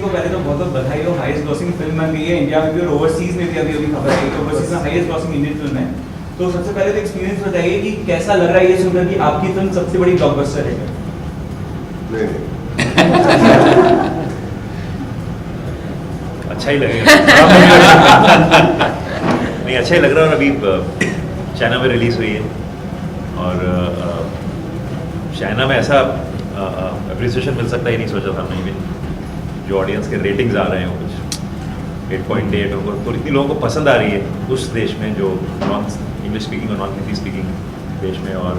को पहले तो बहुत बहुत बधाई हो, हाईएस्ट ग्रॉसिंग फिल्म बन गई है इंडिया में भी और ओवरसीज में भी अभी खबर आई कि ओवरसीज में हाईएस्ट ग्रॉसिंग इंडियन फिल्म है। तो सबसे पहले तो एक्सपीरियंस बताइए कि कैसा लग रहा है ये सुनकर कि आपकी फिल्म सबसे बड़ी ब्लॉकबस्टर है। अच्छा ही लगेगा। नहीं, अच्छा ही लग रहा है। और अभी चाइना में रिलीज हुई है और चाइना में ऐसा अप्रिसिएशन मिल सकता ही नहीं सोचा था मैंने भी। जो ऑडियंस के रेटिंग्स आ रहे हैं वो कुछ 8.8 होगा, तो इतनी लोगों को पसंद आ रही है उस देश में जो नॉन इंग्लिश स्पीकिंग और नॉन हिंदी स्पीकिंग देश में। और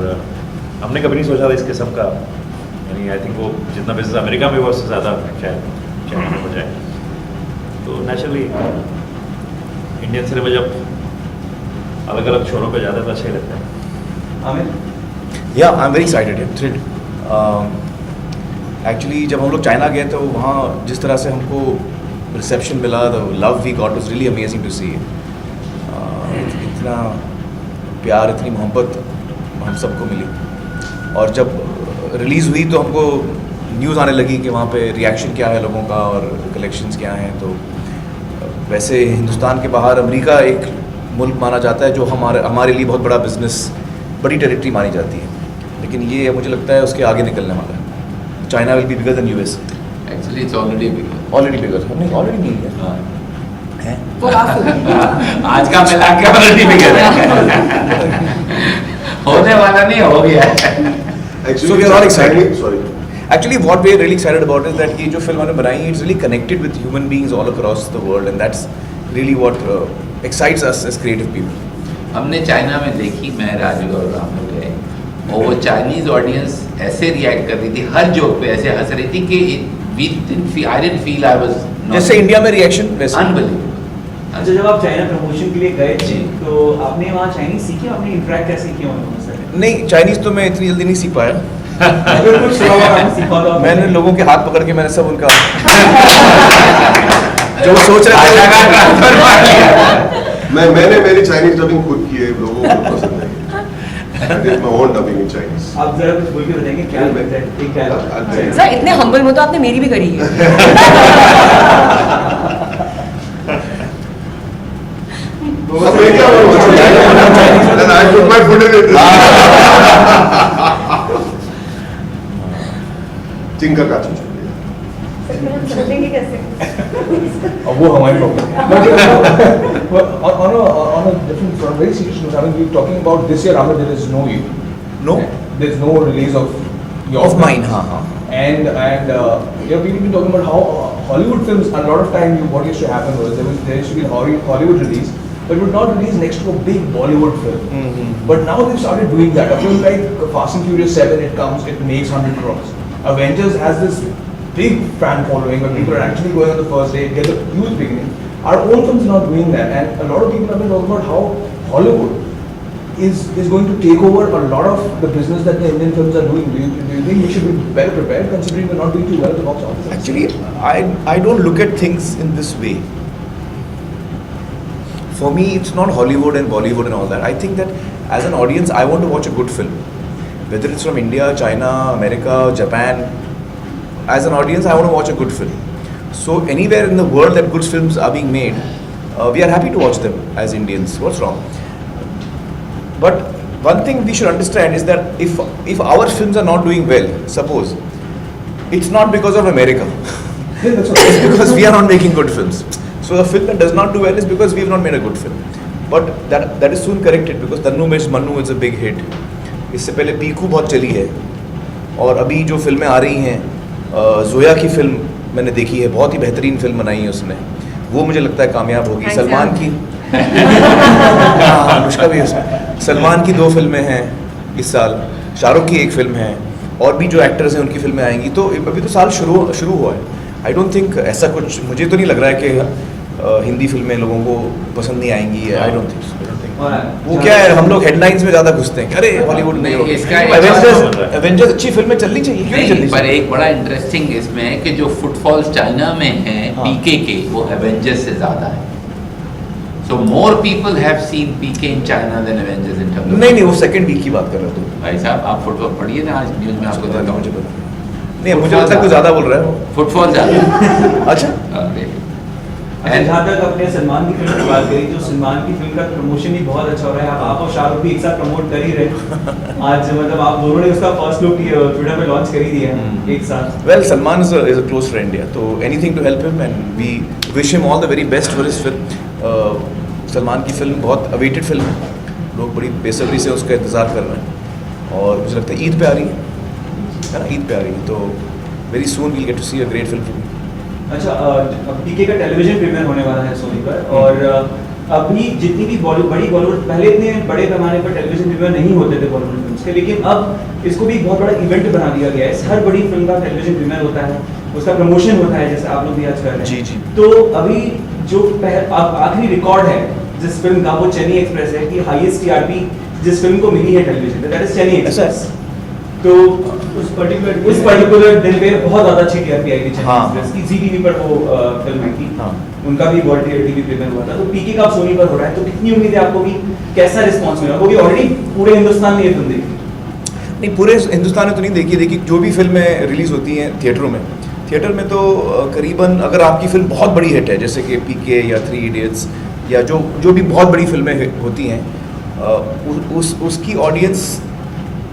हमने कभी नहीं सोचा था इस किस्म का, यानी आई थिंक वो जितना बिजनेस अमेरिका में हुआ उससे ज़्यादा शायद चाइना में हो जाए। तो नेचुरली इंडियन सिनेमा जब अलग अलग शोरों पे जाता है तो अच्छा ही लगता है। आमिर? या I am very excited, thrilled. Actually जब हम लोग चाइना गए तो वहाँ जिस तरह से हमको रिसेप्शन मिला, the love we got was really amazing to see. इतना प्यार, इतनी मोहब्बत हम सबको मिली। और जब रिलीज़ हुई तो हमको न्यूज़ आने लगी कि वहाँ पे रिएक्शन क्या है लोगों का और कलेक्शंस क्या हैं। तो वैसे हिंदुस्तान के बाहर अमेरिका एक मुल्क माना जाता है जो हमारे लिए बहुत बड़ा बिजनेस, बड़ी टेरिटरी मानी जाती है, लेकिन ये मुझे लगता है उसके आगे निकलने वाला है। China will be bigger than US. Actually it's already bigger. Already bigger नहीं, ऑलरेडी नहीं है। आज का मिला के ऑलरेडी बिगर है। होने वाला नहीं, हो गया। So we are all excited. Sorry. Actually, what we are really excited about is that ये जो फिल्म हमने बनाई है, it's really connected with human beings all across the world, and that's really what excites us as creative people. हमने China में देखी, मैं राजू और राम लोग गए और वो चाइनीज ऑडियंस ऐसे रिएक्ट कर रही थी, हर जोक पे ऐसे हंस रही थी कि I didn't feel I was not जैसे इंडिया में रिएक्शन वैसे unbelievable। अच्छा, जब आप चाइना प्रमोशन के लिए गए थे तो आपने वहाँ चाइनीज सीखी, आपने इंटरेक्ट कैसे किया उन लोगों से? नहीं, चाइनीज तो मैं इतनी जल्दी नहीं सीख पाया। अगर कुछ हुआ आपने सीखा तो मैंने लोगों के हाथ पकड़ के मैंने सब उनका जो सोच रहे थे मैंने मेरी चाइनीज डबिंग खुद की है, लोगों को पसंद है। My own dubbing in Chinese. आप जरा कुछ बोल के बताएंगे क्या एग्जैक्टली क्या है? सर इतने हम्बल में तो आपने मेरी भी करी है। अब मैं क्या बोलूं? Then I put my foot in it. चिंका का चुचु। समझेंगे कैसे? वो हमारी on a different front, very serious note, I mean, we're talking about this year, Amir, there is no you. No? There is no release of your Of mine, हाँ. And you know, we've been talking about how Hollywood films, a lot of time, what used to happen was there used to be a Hollywood release, but it would not release next to a big Bollywood film. Mm-hmm. But now they've started doing that. A film like Fast and Furious 7, it comes, it makes 100 crores. Avengers has this big fan following where people are actually going on the first day, it gets a huge beginning. Our own films are not doing that, and a lot of people have been talking about how Hollywood is going to take over a lot of the business that the Indian films are doing. Do you think we should be better prepared considering we're not doing too well at the box office? Actually, I don't look at things in this way. For me, it's not Hollywood and Bollywood and all that. I think that as an audience, I want to watch a good film. Whether it's from India, China, America, Japan, as an audience, I want to watch a good film. So anywhere in the world that good films are being made, we are happy to watch them as Indians. What's wrong? But one thing we should understand is that if our films are not doing well, suppose, it's not because of America. It's because we are not making good films. So a film that does not do well is because we have not made a good film. But that is soon corrected because Tannu Mesh Mannu is a big hit. इससे पहले पीकू बहुत चली है और अभी जो फिल्में आ रही हैं, जोया की फिल्म मैंने देखी है, बहुत ही बेहतरीन फिल्म बनाई है उसने, वो मुझे लगता है कामयाब होगी। सलमान की अनुष्का भी उसमें, सलमान की 2 फिल्में हैं इस साल, शाहरुख की 1 फिल्म है और भी जो एक्टर्स हैं उनकी फिल्में आएंगी। तो अभी तो साल शुरू हुआ है। आई डोंट थिंक ऐसा कुछ, मुझे तो नहीं लग रहा है कि हिंदी फिल्में लोगों को पसंद नहीं आएंगी। आई डोंट थिंक वो क्या है, हम लोग हेडलाइंस में ज़्यादा घुसते हैं, अरे हॉलीवुड नहीं होगा। एवेंजर्स अच्छी फिल्में चलनी चाहिए, क्यों नहीं चलनी? पर एक बड़ा इंटरेस्टिंग इसमें है कि जो फुटफॉल्स चाइना में हैं पीके के, वो एवेंजर्स से ज़्यादा है। So more people have seen PK in China than Avengers in terms of... नहीं, वो सेकंड वीक की बात कर रहा हूँ। भाई साहब, आप फुटबॉल पढ़िए ना, आज न्यूज़ में आपको देता हूँ। नहीं मुझे लगता है कुछ ज़्यादा बोल रहा है वो। फुटफॉल ज्यादा अच्छा अच्छा, जहाँ तक अपने सलमान की फिल्म की बात करी, जो सलमान की फिल्म का प्रमोशन भी बहुत अच्छा हो रहा है, आप और शाहरुख भी एक साथ प्रमोट कर ही रहे आज, मतलब आप दोनों ने उसका फर्स्ट लुक ट्विटर पे लॉन्च कर ही दिया है एक साथ। Well, Salman is a close friend, yeah. So anything to help him, and we wish him all the very best for his film. Salman की फिल्म बहुत अवेटेड फिल्म है, लोग बड़ी बेसब्री से उसका इंतज़ार कर रहे हैं, और मुझे लगता है ईद पे आ रही है ना, ईद पे आ रही है, तो very soon will get to see a great film. अच्छा, पीके का टेलीविजन प्रीमियर होने वाला है सोनी पर, और अभी जितनी भी बड़ी बॉलीवुड, पहले इतने बड़े पैमाने पर टेलीविजन प्रीमियर नहीं होते थे बॉलीवुड फिल्म्स के, लेकिन अब इसको भी एक बहुत बड़ा इवेंट बना दिया गया है। हर बड़ी फिल्म का टेलीविजन प्रीमियर होता है, उसका प्रमोशन होता है, जैसे आप लोग भी आज कर रहे हैं। जी जी। तो अभी जो आखिरी रिकॉर्ड है जिस फिल्म का, वो चेन्नई एक्सप्रेस है कि हाईएस्ट टीआरपी जिस फिल्म को मिली है टेलीविजन पे, दैट इज चेन्नई एक्सप्रेस। तो उस पर्टिकुलर दिन पे बहुत ज्यादा अच्छी टीआरपी आई थी चेन्नई एक्सप्रेस की, जी टीवी पर वो फिल्म आई थी, उनका भी वर्ल्ड टीवी प्रीमियर हुआ था। तो पीके का सोनी पर हो रहा है, तो कितनी उम्मीद है आपको कि कैसा रिस्पॉन्स मिला? वो भी ऑलरेडी पूरे हिंदुस्तान में ये फिल्म देखी नहीं, पूरे हिंदुस्तान में तो नहीं देखी, देखिए जो भी फिल्में रिलीज़ होती हैं थिएटर में तो करीबन, अगर आपकी फिल्म बहुत बड़ी हिट है जैसे कि पीके या 3 इडियट्स या जो भी बहुत बड़ी फिल्में होती हैं, उसकी ऑडियंस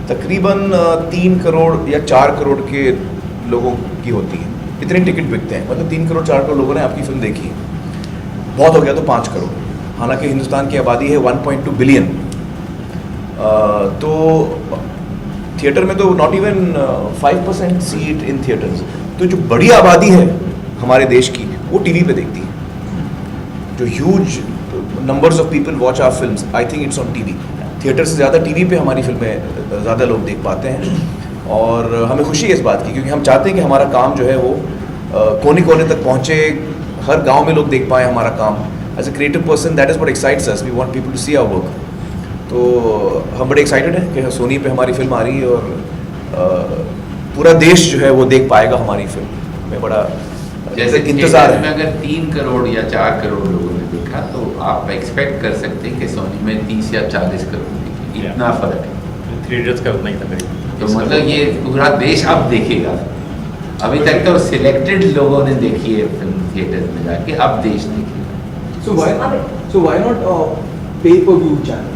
तकरीबन 3 करोड़ या 4 करोड़ के लोगों की होती है, इतने टिकट बिकते हैं, मतलब 3 करोड़ 4 करोड़ लोगों ने आपकी फिल्म देखी है, बहुत हो गया तो 5 करोड़, हालांकि हिंदुस्तान की आबादी है 1.2 बिलियन। तो थिएटर में तो not even 5% seat in theatres, तो जो बड़ी आबादी है हमारे देश की वो टीवी पे देखती है, जो huge numbers of people watch our films, I think it's on TV. Theatre से ज़्यादा टीवी पे हमारी फिल्में ज़्यादा लोग देख पाते हैं, और हमें खुशी है इस बात की, क्योंकि हम चाहते हैं कि हमारा काम जो है वो कोने कोने तक पहुँचे, हर गांव में लोग देख पाएँ हमारा काम। As a creative person that is what excites us, we want people to see our work. तो हम बड़े एक्साइटेड हैं कि सोनी पे हमारी फिल्म आ रही है, और पूरा देश जो है वो देख पाएगा हमारी फिल्म में, बड़ा जैसे इंतजार में है। अगर 3 करोड़ या 4 करोड़ लोगों ने देखा, तो आप एक्सपेक्ट कर सकते हैं कि सोनी में 30 या 40 करोड़ देखें, इतना फर्क है। 3 इडियट्स का उतना ही था करीब। तो मतलब ये पूरा देश अब देखेगा, अभी तक तो सिलेक्टेड लोगों ने देखी है फिल्म थिएटर में जाके, अब देश देखेगा। So why not pay-per-view channel?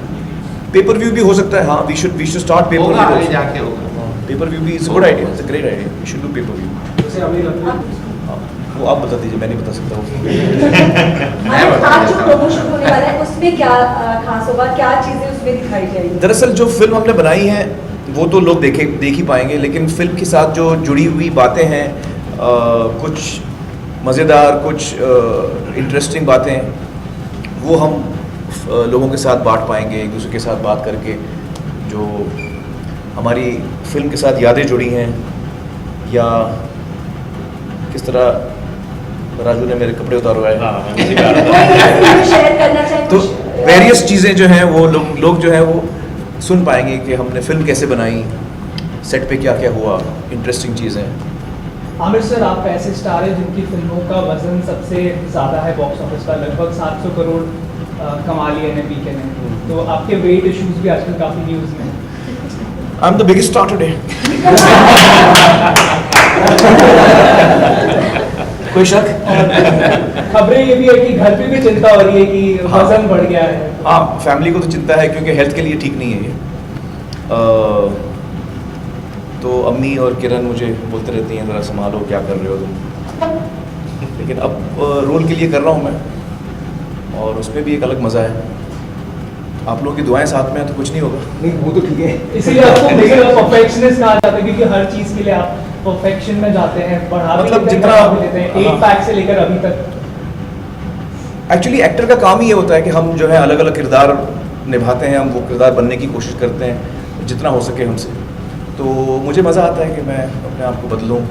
Paper view भी हो सकता है, हाँ, वी शुड स्टार्ट पेपर होगा, आगे व्यू। जाके होगा। पेपर व्यू भी is good idea, it's a great idea, we should do pay per view. जैसे अभी वो आप बता दीजिए, मैं नहीं बता सकता हूँ। आज जो प्रमोशन होने वाला है उसमें क्या खास होगा, क्या चीजें उसमें दिखाई जाएगी? दरअसल जो फिल्म हमने बनाई है वो तो लोग देख ही पाएंगे, लेकिन फिल्म के साथ जो जुड़ी हुई बातें हैं, कुछ मज़ेदार, कुछ इंटरेस्टिंग बातें, वो हम लोगों के साथ बांट पाएंगे, एक दूसरे के साथ बात करके, जो हमारी फिल्म के साथ यादें जुड़ी हैं, या किस तरह राजू ने मेरे कपड़े उतारवाए, शेयर करना चाहिए तो वेरियस चीज़ें जो हैं वो लोग जो है वो सुन पाएंगे कि हमने फिल्म कैसे बनाई, सेट पे क्या क्या हुआ, इंटरेस्टिंग चीज़ें। आमिर सर, आप ऐसे स्टार हैं जिनकी फिल्मों का वजन सबसे ज़्यादा है बॉक्स ऑफिस का, लगभग 700 करोड़ कमा लिए हैं पीके ने, तो आपके वेट इश्यूज भी आजकल काफ़ी न्यूज़ में हैं। I am the biggest star today. कोई शक? खबरें ये भी है कि घर पे भी चिंता हो रही है कि वजन बढ़ गया है। हाँ, फैमिली को तो चिंता है, क्योंकि हेल्थ के लिए ठीक नहीं है ये। तो अम्मी और किरण मुझे बोलते रहती हैं, ज़रा संभालो, क्या कर रहे हो तुम, लेकिन अब रोल के लिए कर रहा हूँ मैं, और उसमें भी एक अलग मज़ा है। आप लोगों की दुआएं साथ में हैं तो कुछ नहीं होगा। नहीं, वो तो ठीक है। इसीलिए आपको देखिए परफेक्शनिस्ट कहा जाता है, क्योंकि हर चीज़ के लिए आप परफेक्शन में जाते हैं, बढ़ा भी मतलब लेते हैं, जितना- घटा भी लेते हैं, 8 पैक से लेकर अभी तक। एक्चुअली एक्टर का काम ही ये होता है कि हम जो है अलग अलग किरदार निभाते हैं, हम वो किरदार बनने की कोशिश करते हैं जितना हो सके हमसे। तो मुझे मज़ा आता है कि मैं अपने आप को बदलूं,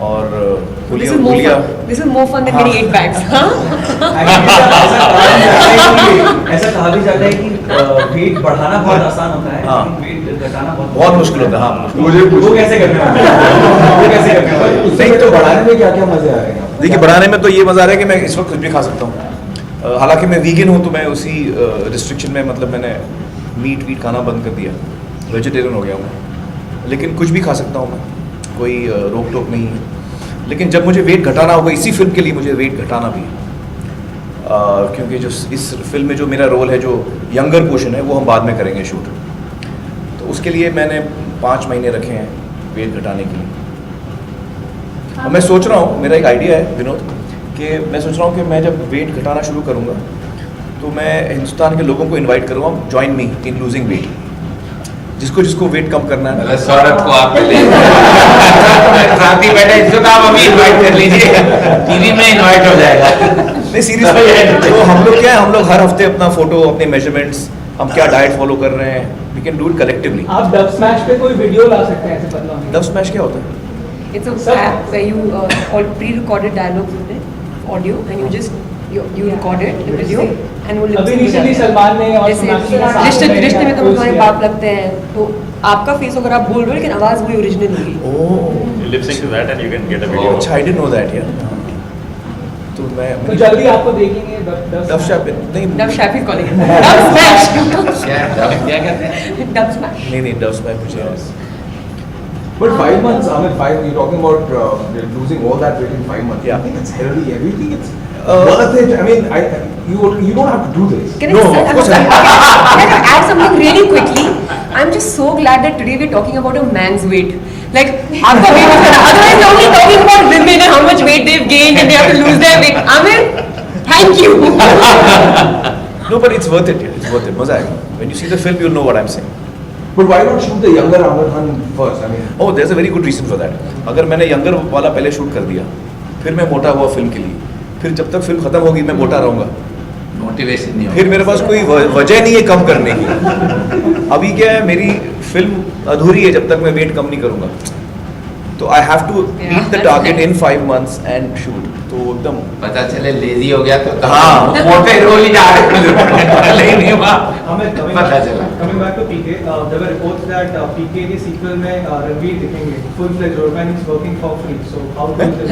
और This is more fun than हाँ। getting 8 bags. ऐसा कहा भी जाता है कि वेट बढ़ाना बहुत आसान होता है, हाँ। लेकिन वेट घटाना बहुत मुश्किल होता है। हाँ, मुश्किल। मुझे वो कैसे करने वाले हैं? वो कैसे करने वाले हैं? उसमें तो बढ़ाने में क्या क्या मजे आ रहे हैं? देखिए, बढ़ाने में तो ये मज़ा आ रहा है कि मैं इस वक्त कुछ भी खा सकता हूँ। हालांकि मैं वीगन हूँ, तो मैं उसी रिस्ट्रिक्शन में, मतलब मैंने मीट खाना बंद कर दिया, वेजिटेरियन हो गया हूँ, लेकिन कुछ भी खा सकता हूँ मैं। कोई रोक टोक नहीं है। लेकिन जब मुझे वेट घटाना होगा, इसी फिल्म के लिए मुझे वेट घटाना भी है, क्योंकि जो इस फिल्म में जो मेरा रोल है, जो यंगर पोर्शन है, वो हम बाद में करेंगे शूट। तो उसके लिए मैंने 5 महीने रखे हैं वेट घटाने के लिए। और मैं सोच रहा हूँ, मेरा एक आइडिया है विनोद, कि मैं सोच रहा हूँ कि मैं जब वेट घटाना शुरू करूँगा तो मैं हिंदुस्तान के लोगों को इनवाइट करूँगा, जॉइन मी इन लूजिंग वेट। जिसको वेट कम करना है ना, सौरभ को आप ले साथी बैठे, इसको तो आप अभी इनवाइट कर लीजिए, टीवी में इनवाइट हो जाएगा। नहीं सीरियसली, तो हम लोग क्या है, हम लोग हर हफ्ते अपना फोटो, अपने मेजरमेंट्स, हम क्या डाइट फॉलो कर रहे हैं, we can do it collectively. आप डब स्मैश पे कोई वीडियो ला सकते हैं ऐसे पतला होने डब स्मैश क्या होता है? It's a app where you all pre-recorded dialogues with it, audio, and you just you record it, the video, and वो अभी रिसेंटली सलमान ने और सोनाक्षी ने साथ रिश्ते में तो post हमारे किया। बाप लगते हैं, तो आपका फेस अगर आप बोल रहे हो लेकिन आवाज वही ओरिजिनल होगी। Oh, lip sync to that and you can get a video. अच्छा, आई डिडंट नो दैट यार। तो मैं तो जल्दी आपको देखेंगे डब शैप नहीं, dub chef is calling it dub smash. क्या कहते हैं? Dub smash. नहीं डब स्मैश मुझे। But 5 months, I mean, you're talking about losing all that weight in 5 months. Yeah. I think it's healthy. I think it's worth it. I mean, you don't have to do this. Can I No, say- of course can I add something really quickly? I'm just so glad that today we're talking about a man's weight. Like, आपका weight is better. Otherwise, we're only talking about women and how much weight they've gained and they have to lose their weight. Amin, thank you. No, but it's worth it. It's worth it. मजा आएगा. When you see the film, you'll know what I'm saying. But why not shoot the younger Amir Khan first? I mean, Oh, there's a very good reason for that. अगर मैंने younger वाला पहले shoot कर दिया, फिर मैं मोटा हुआ फिल्म के लिए, फिर जब तक फिल्म खत्म होगी मैं मोटा रहूंगा, मोटिवेशन नहीं फिर मेरे पास कोई वजह नहीं है कम करने की। अभी क्या है, मेरी फिल्म अधूरी है जब तक मैं वेट कम नहीं करूंगा। तो I have to meet the target in 5 months and shoot. तो एकदम पता चले लेजी हो गया तो हाँ। मोटे रोल ही जा रहे नहीं हुआ, हमें पता चला। coming back to PK, there were reports that PK के sequel में रणवीर दिखेंगे full fledged role and he's working for free. So how do you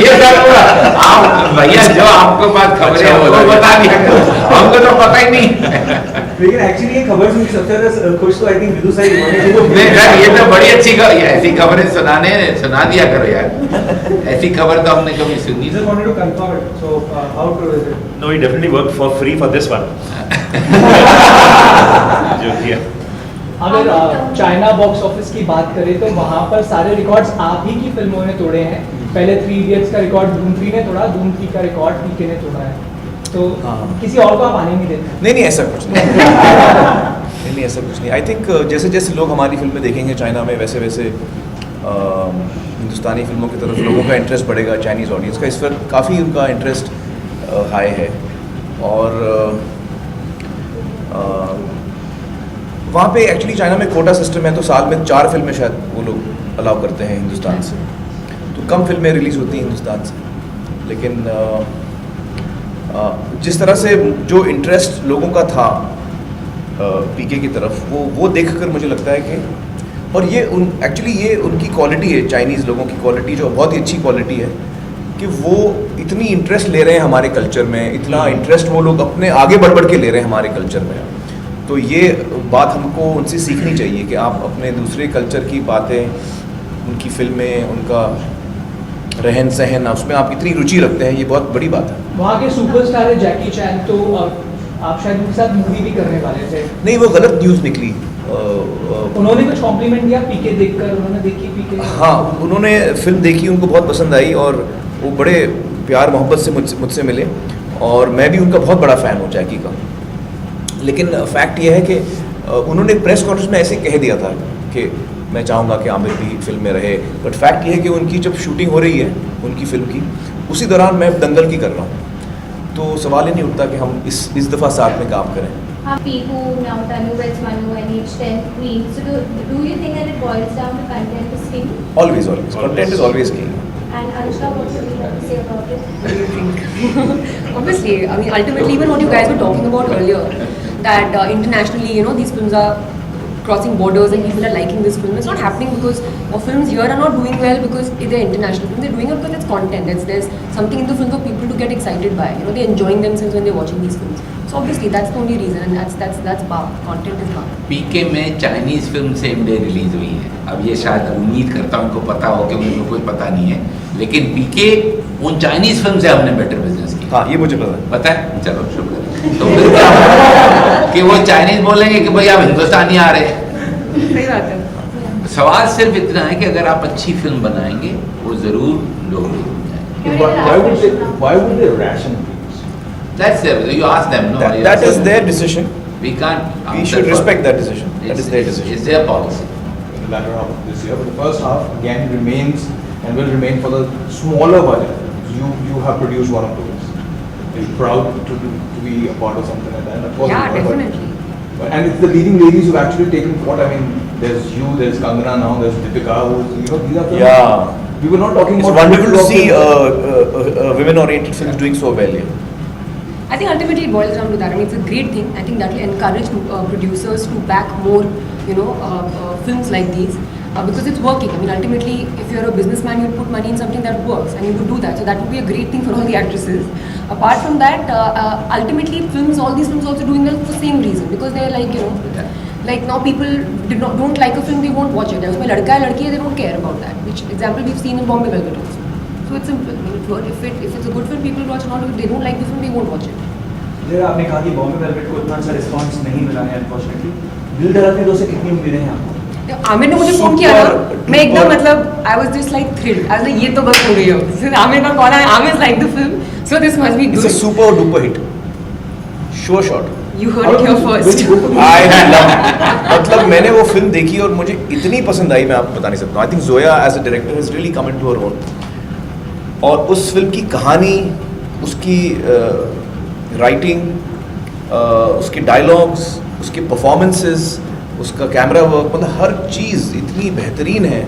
ये सब हुआ। आप भैया जो आपको बात खबरें हैं वो बता दिया करो, हमको तो पता ही नहीं। लेकिन एक्चुअली ये खबर सुन सबसे ज्यादा खुश तो आई थिंक विदु साई नहीं यार, ये तो बड़ी अच्छी खबर, ऐसी खबरें सुना दिया करो यार, ऐसी खबर तो हमने कभी सुनी just wanted to confirm it. So how true is it? No, he definitely worked for free for this one. जो किया। अगर चाइना बॉक्स ऑफिस की बात करें तो वहाँ पर सारे रिकॉर्ड्स आप ही की फिल्मों ने तोड़े हैं। पहले 3 इडियट्स का रिकॉर्ड धूम 3 ने तोड़ा, धूम 3 का रिकॉर्ड पीके ने तोड़ा है। तो किसी और को आप आने नहीं देते? नहीं ऐसा कुछ नहीं। नहीं ऐसा कुछ नहीं। आई थिंक जैसे जैसे लोग हमारी फिल्में देखेंगे चाइना में, वैसे वैसे हिंदुस्तानी फिल्मों की तरफ लोगों का इंटरेस्ट बढ़ेगा, चाइनीज़ ऑडियंस का। इस पर काफ़ी उनका इंटरेस्ट हाई है। और वहाँ पे एक्चुअली चाइना में कोटा सिस्टम है, तो साल में 4 फिल्में शायद वो लोग अलाउ करते हैं हिंदुस्तान से, तो कम फिल्में रिलीज़ होती हैं हिंदुस्तान से। लेकिन जिस तरह से जो इंटरेस्ट लोगों का था पीके की तरफ, वो देखकर मुझे लगता है कि, और ये एक्चुअली ये उनकी क्वालिटी है, चाइनीज़ लोगों की क्वालिटी जो बहुत ही अच्छी क्वालिटी है, कि वो इतनी इंटरेस्ट ले रहे हैं हमारे कल्चर में, इतना इंटरेस्ट वो लोग अपने आगे बढ़ के ले रहे हैं हमारे कल्चर में। तो ये बात हमको उनसे सीखनी चाहिए कि आप अपने दूसरे कल्चर की बातें, उनकी फिल्में, उनका रहन सहन, उसमें आप इतनी रुचि रखते हैं, ये बहुत बड़ी बात है। वहाँ के सुपरस्टार है जैकी चैन, तो आप शायद उनके साथ मूवी भी करने वाले थे। नहीं, वो गलत न्यूज़ निकली। उन्होंने कुछ कॉम्प्लीमेंट दिया पीके देखकर? उन्होंने देखी पीके? हाँ, उन्होंने फिल्म देखी, उनको बहुत पसंद आई और वो बड़े प्यार मोहब्बत से मुझसे मिले, और मैं भी उनका बहुत बड़ा फ़ैन हूँ जैकी का। लेकिन फैक्ट ये है कि उन्होंने प्रेस कॉन्फ्रेंस में ऐसे कह दिया था कि मैं चाहूँगा कि आमिर भी फिल्म में रहे, बट फैक्ट ये है कि उनकी जब शूटिंग हो रही है उनकी फिल्म की, उसी दौरान मैं दंगल की कर रहा हूँ, तो सवाल ही नहीं उठता कि हम इस दफ़ा साथ में काम करें। Piku, now Tanu, Vets Manu, NH10, Queen. So do you think that it boils down to content is king? Always. Content is always king. And Anushka, what would you like to say about it? Obviously, I mean, ultimately, even what you guys were talking about earlier, that internationally, these films are crossing borders and people are liking this film. It's not happening because our films here are not doing well because they're international films. They're doing it because it's content. There's something in the film for people to get excited by. You know, they're enjoying themselves when they're watching these films. So obviously that's the only reason, and that's power. Content is power. पीके में Chinese film same day release हुई है. अब ये शायद उम्मीद करता हूँ उनको पता हो कि उनको कोई पता नहीं है, लेकिन पीके उन चाइनीज फिल्म से हमने बेटर बिजनेस किया. हाँ, ये मुझे पता है. चलो शुक्र. तो फिर क्या होगा कि वो चाइनीज बोलेंगे कि भाई आप हिंदुस्तानी आ रहे हैं. सही बात है. सवाल सिर्फ इतना है कि अगर आप अच्छी फिल्म बनाएंगे वो जरूर लोग जाएंगे. Why would they ration things? That's you ask them. No, That is their decision. We can't. We should respect that decision. That is their decision. It's their policy. In the latter half of this year, but the first half again remains and will remain for the smaller budget. You have produced one of those. You're proud to be a part of something like that. And of course, Yeah, definitely. And it's the leading ladies who've actually taken part. I mean, there's you, there's Kangana now, there's Deepika, who's, you know, these are films. Yeah. We were not talking It's about. wonderful to see women-oriented films doing so well. Yeah. I think ultimately it boils down to that. I mean, it's a great thing. I think that will encourage producers to back more, films like these because it's working. I mean, ultimately, if you're a businessman, you'll put money in something that works, and you would do that. So that would be a great thing for all the actresses. Apart from that, ultimately, all these films also doing well for the same reason because they're like now people don't like a film, they won't watch it. Usme ladka hai, ladki hai, they don't care about that. Which example we've seen in Bombay Velvet also. So it's simple. I mean, if it's a good film, people watch. Not if they don't like the film, they won't watch it. जरा आपने कहा कि Bombay velvet को इतना अच्छा response नहीं मिला है अनफॉर्चुनेटली. दिल धड़कने दो से कितनी उम्मीदें हैं आपको? आमिर ने मुझे फोन किया ना, मैं एकदम मतलब I was just like thrilled. I was like ये तो बस हो गई हो. फिर आमिर का कॉल आया, Aamir like the film, so this must be It's good. a super duper hit. Sure shot. You heard it here first. I love. मतलब मैंने वो फिल्म देखी और मुझे इतनी पसंद आई, मैं आपको बता नहीं सकता. I think Zoya as a director has really come into her own. और उस फिल्म की कहानी, उसकी राइटिंग, उसके डायलॉग्स, उसके परफॉर्मेंसेस, उसका कैमरा वर्क, मतलब हर चीज़ इतनी बेहतरीन है.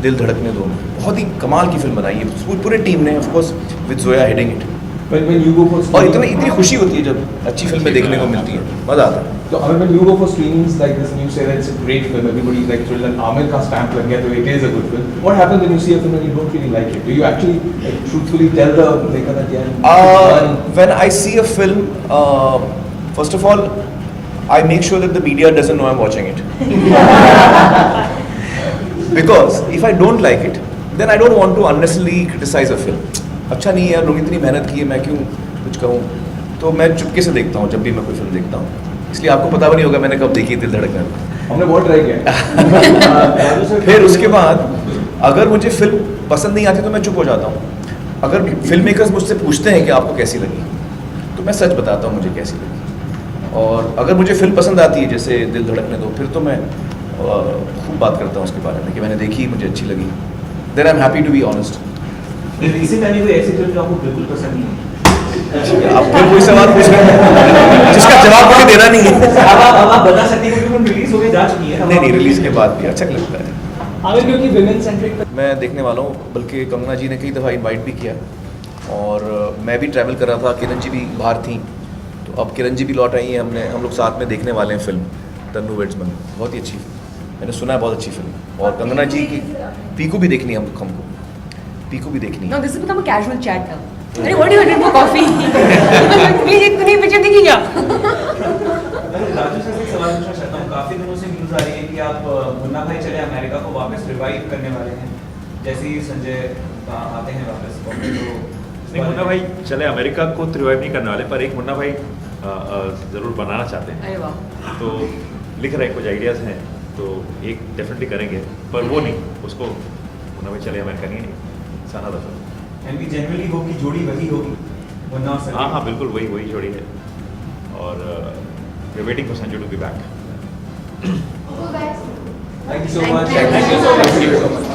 दिल धड़कने दो बहुत ही कमाल की फिल्म बनाई है पूरे टीम ने, of course with Zoya heading it. When you go for और इतनी खुशी होती है जब अच्छी फिल्में देखने को मिलती हैं, मज़ा आता है. So, I mean, when you go for screenings like this and you say that it's a great film, everybody's like thrilled and Amir ka stamp lag gaya, so it is a good film. What happens when you see a film and you don't really like it? Do you actually truthfully tell the maker that When I see a film, first of all, I make sure that the media doesn't know I'm watching it. Because if I don't like it, then I don't want to unnecessarily criticize a film. अच्छा नहीं है यार, लोग इतनी मेहनत की है, मैं क्यों कुछ कहूँ. तो मैं चुपके से देखता हूँ जब भी मैं कोई फिल्म देखता हूँ. इसलिए आपको पता भी नहीं होगा मैंने कब देखी दिल धड़कने. हमने बहुत ट्राई किया. फिर उसके बाद अगर मुझे फिल्म पसंद नहीं आती तो मैं चुप हो जाता हूँ. अगर फिल्म मेकर्स मुझसे पूछते हैं कि आपको कैसी लगी, तो मैं सच बताता हूँ मुझे कैसी लगी. और अगर मुझे फिल्म पसंद आती है जैसे दिल धड़कने दो, फिर तो मैं खूब बात करता हूँ उसके बारे में कि मैंने देखी, मुझे अच्छी लगी. Then I am happy to be honest. Recent time में कोई ऐसी फिल्म जो आपको बिल्कुल पसंद नहीं है? आप फिर कोई सवाल पूछ रहे हैं जिसका जवाब मुझे देना नहीं है. अब आप बता सकती हैं क्योंकि फिल्म रिलीज होके जा चुकी है. नहीं, रिलीज के बाद भी अच्छा लगता है. आमिर क्योंकि विमेन सेंट्रिक मैं देखने वाला हूँ, बल्कि कंगना जी ने कई दफ़ा इनवाइट भी किया और मैं भी ट्रैवल कर रहा था. किरण जी भी बाहर थी, तो अब किरण जी भी लौट आई हैं. हम लोग साथ में देखने वाले हैं फिल्म तन्नू वेड्स मन. बहुत ही अच्छी फिल्म, मैंने सुना है बहुत अच्छी फिल्म. और कंगना जी की पीकू भी देखनी है हमको. पीकू भी देखनी है. Now this has become a casual chat now. अरे what do you drink for coffee? Please इतनी पिक्चर देखी क्या? राजू सर से एक सवाल पूछना चाहता हूँ. काफी दिनों से न्यूज़ आ रही है कि आप मुन्ना भाई चले अमेरिका को वापस रिवाइव करने वाले हैं. जैसे ही संजय आते हैं वापस बॉम्बे, तो नहीं, मुन्ना भाई चले अमेरिका को रिवाइव नहीं करने वाले, पर एक मुन्ना भाई ज़रूर बनाना चाहते हैं. अरे वाह. तो लिख रहे हैं, कुछ आइडियाज़ हैं, तो एक डेफिनेटली करेंगे, पर वो नहीं, उसको मुन्ना भाई चले अमेरिका नहीं, साना दफा. एंड वी जनरली होप कि जोड़ी वही होगी मुन्ना और संजय. हाँ बिल्कुल वही जोड़ी है. और we are waiting for Sanjay to be back. Thank you so much. Thank you so much.